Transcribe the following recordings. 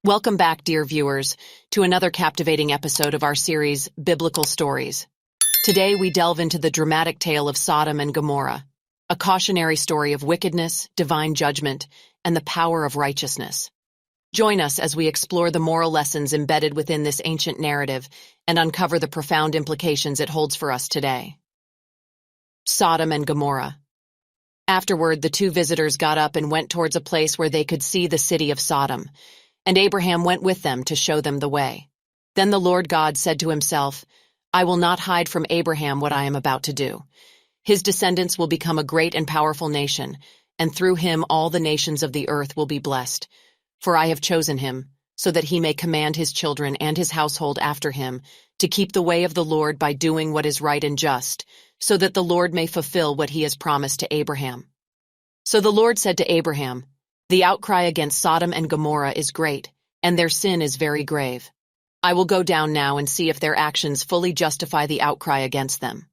Welcome back, dear viewers, to another captivating episode of our series, Biblical Stories. Today we delve into the dramatic tale of Sodom and Gomorrah, a cautionary story of wickedness, divine judgment, and the power of righteousness. Join us as we explore the moral lessons embedded within this ancient narrative and uncover the profound implications it holds for us today. Sodom and Gomorrah. Afterward, the two visitors got up and went towards a place where they could see the city of Sodom, and Abraham went with them to show them the way. Then the Lord God said to himself, I will not hide from Abraham what I am about to do. His descendants will become a great and powerful nation, and through him all the nations of the earth will be blessed. For I have chosen him, so that he may command his children and his household after him to keep the way of the Lord by doing what is right and just, so that the Lord may fulfill what he has promised to Abraham. So the Lord said to Abraham, The outcry against Sodom and Gomorrah is great, and their sin is very grave. I will go down now and see if their actions fully justify the outcry against them.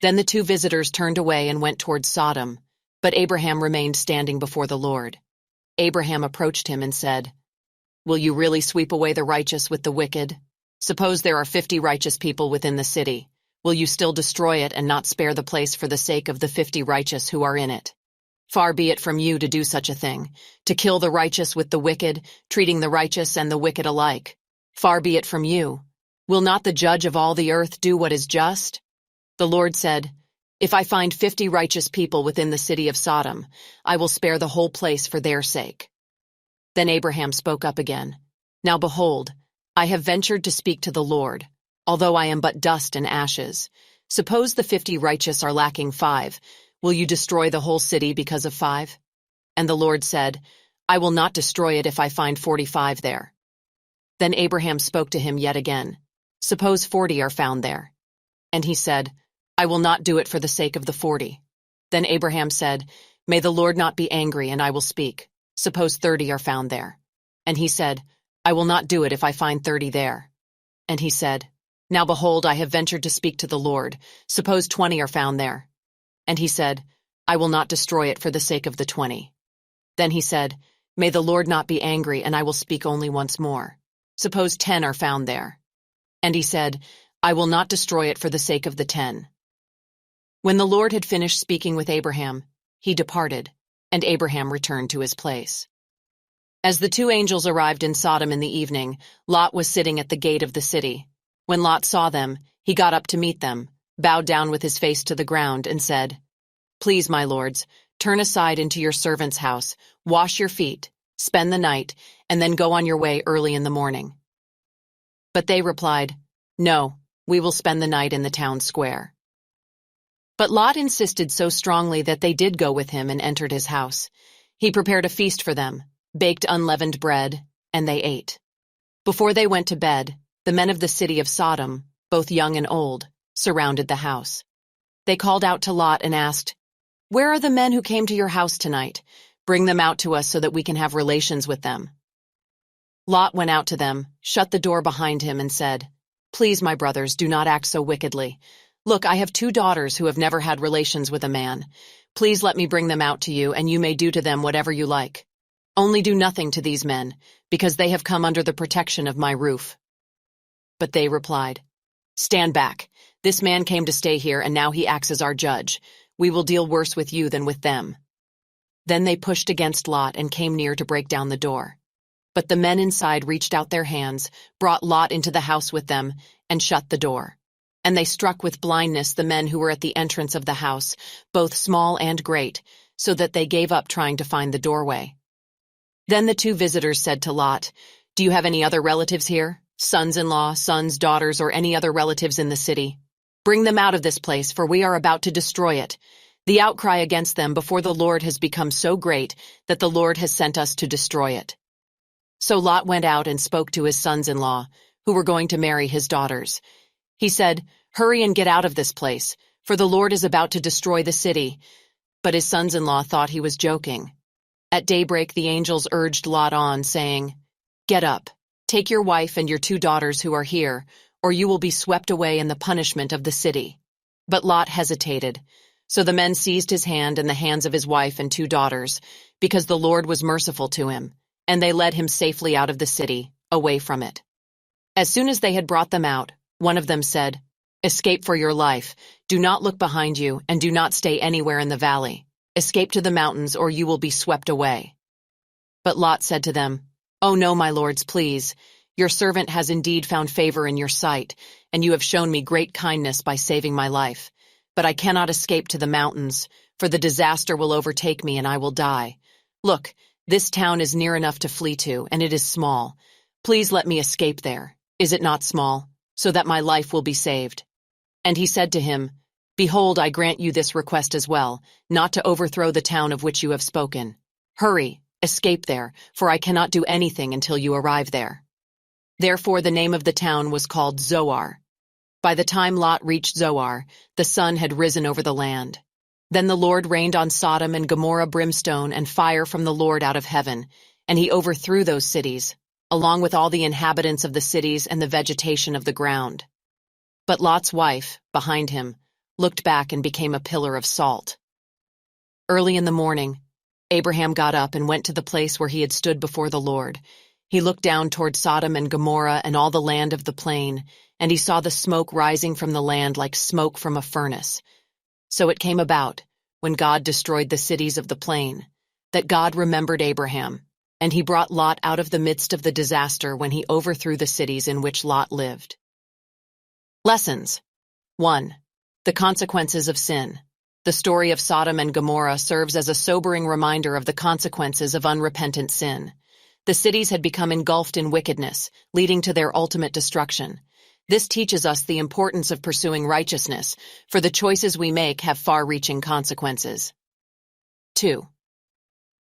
Then the two visitors turned away and went towards Sodom, but Abraham remained standing before the Lord. Abraham approached him and said, Will you really sweep away the righteous with the wicked? Suppose there are 50 righteous people within the city. Will you still destroy it and not spare the place for the sake of the 50 righteous who are in it? Far be it from you to do such a thing, to kill the righteous with the wicked, treating the righteous and the wicked alike. Far be it from you. Will not the judge of all the earth do what is just? The Lord said, If I find 50 righteous people within the city of Sodom, I will spare the whole place for their sake. Then Abraham spoke up again. Now behold, I have ventured to speak to the Lord, although I am but dust and ashes. Suppose the 50 righteous are lacking 5. Will you destroy the whole city because of 5? And the Lord said, I will not destroy it if I find 45 there. Then Abraham spoke to him yet again. Suppose 40 are found there. And he said, I will not do it for the sake of the 40. Then Abraham said, May the Lord not be angry, and I will speak. Suppose 30 are found there. And he said, I will not do it if I find 30 there. And he said, Now behold, I have ventured to speak to the Lord. Suppose 20 are found there. And he said, I will not destroy it for the sake of the 20. Then he said, May the Lord not be angry, and I will speak only once more. Suppose 10 are found there. And he said, I will not destroy it for the sake of the 10. When the Lord had finished speaking with Abraham, he departed, and Abraham returned to his place. As the two angels arrived in Sodom in the evening, Lot was sitting at the gate of the city. When Lot saw them, he got up to meet them, bowed down with his face to the ground, and said, Please, my lords, turn aside into your servant's house, wash your feet, spend the night, and then go on your way early in the morning. But they replied, No, we will spend the night in the town square. But Lot insisted so strongly that they did go with him and entered his house. He prepared a feast for them, baked unleavened bread, and they ate. Before they went to bed, the men of the city of Sodom, both young and old, surrounded the house. They called out to Lot and asked, Where are the men who came to your house tonight? Bring them out to us so that we can have relations with them. Lot went out to them, shut the door behind him, and said, Please, my brothers, do not act so wickedly. Look, I have 2 daughters who have never had relations with a man. Please let me bring them out to you, and you may do to them whatever you like. Only do nothing to these men, because they have come under the protection of my roof. But they replied, Stand back. This man came to stay here, and now he acts as our judge. We will deal worse with you than with them. Then they pushed against Lot and came near to break down the door. But the men inside reached out their hands, brought Lot into the house with them, and shut the door. And they struck with blindness the men who were at the entrance of the house, both small and great, so that they gave up trying to find the doorway. Then the two visitors said to Lot, Do you have any other relatives here? Sons-in-law, sons, daughters, or any other relatives in the city? Bring them out of this place, for we are about to destroy it. The outcry against them before the Lord has become so great that the Lord has sent us to destroy it. So Lot went out and spoke to his sons-in-law, who were going to marry his daughters. He said, Hurry and get out of this place, for the Lord is about to destroy the city. But his sons-in-law thought he was joking. At daybreak the angels urged Lot on, saying, Get up, take your wife and your 2 daughters who are here, or you will be swept away in the punishment of the city. But Lot hesitated. So the men seized his hand and the hands of his wife and 2 daughters, because the Lord was merciful to him, and they led him safely out of the city, away from it. As soon as they had brought them out, one of them said, "Escape for your life. Do not look behind you, and do not stay anywhere in the valley. Escape to the mountains, or you will be swept away." But Lot said to them, "Oh no, my lords, please. Your servant has indeed found favor in your sight, and you have shown me great kindness by saving my life. But I cannot escape to the mountains, for the disaster will overtake me and I will die. Look, this town is near enough to flee to, and it is small. Please let me escape there. Is it not small? So that my life will be saved." And he said to him, "Behold, I grant you this request as well, not to overthrow the town of which you have spoken. Hurry, escape there, for I cannot do anything until you arrive there." Therefore the name of the town was called Zoar. By the time Lot reached Zoar, the sun had risen over the land. Then the Lord rained on Sodom and Gomorrah brimstone and fire from the Lord out of heaven, and he overthrew those cities, along with all the inhabitants of the cities and the vegetation of the ground. But Lot's wife, behind him, looked back and became a pillar of salt. Early in the morning, Abraham got up and went to the place where he had stood before the Lord. He looked down toward Sodom and Gomorrah and all the land of the plain, and he saw the smoke rising from the land like smoke from a furnace. So it came about, when God destroyed the cities of the plain, that God remembered Abraham, and he brought Lot out of the midst of the disaster when he overthrew the cities in which Lot lived. Lessons. 1. The consequences of sin. The story of Sodom and Gomorrah serves as a sobering reminder of the consequences of unrepentant sin. The cities had become engulfed in wickedness, leading to their ultimate destruction. This teaches us the importance of pursuing righteousness, for the choices we make have far-reaching consequences. 2.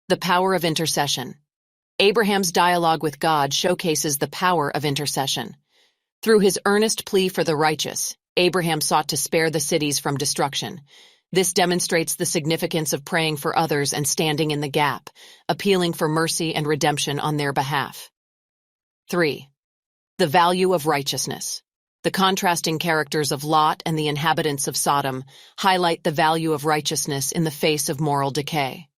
The power of intercession. Abraham's dialogue with God showcases the power of intercession. Through his earnest plea for the righteous, Abraham sought to spare the cities from destruction. This demonstrates the significance of praying for others and standing in the gap, appealing for mercy and redemption on their behalf. 3. The value of righteousness. The contrasting characters of Lot and the inhabitants of Sodom highlight the value of righteousness in the face of moral decay.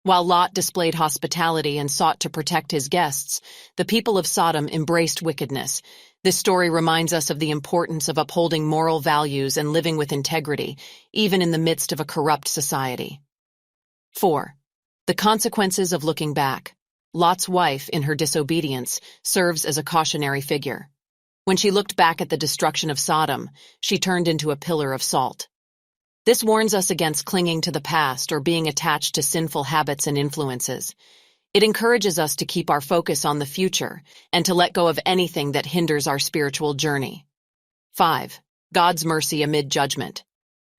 While Lot displayed hospitality and sought to protect his guests, the people of Sodom embraced wickedness. This story reminds us of the importance of upholding moral values and living with integrity, even in the midst of a corrupt society. 4. The consequences of looking back. Lot's wife, in her disobedience, serves as a cautionary figure. When she looked back at the destruction of Sodom, she turned into a pillar of salt. This warns us against clinging to the past or being attached to sinful habits and influences. It encourages us to keep our focus on the future and to let go of anything that hinders our spiritual journey. 5. God's mercy amid judgment.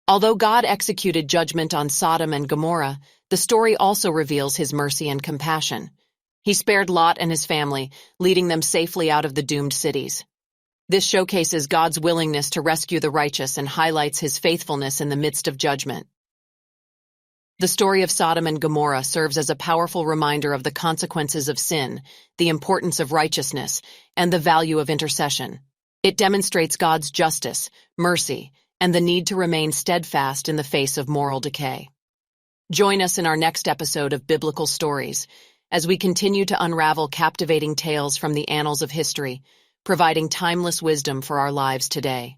Although God executed judgment on Sodom and Gomorrah, the story also reveals his mercy and compassion. He spared Lot and his family, leading them safely out of the doomed cities. This showcases God's willingness to rescue the righteous and highlights his faithfulness in the midst of judgment. The story of Sodom and Gomorrah serves as a powerful reminder of the consequences of sin, the importance of righteousness, and the value of intercession. It demonstrates God's justice, mercy, and the need to remain steadfast in the face of moral decay. Join us in our next episode of Biblical Stories as we continue to unravel captivating tales from the annals of history, providing timeless wisdom for our lives today.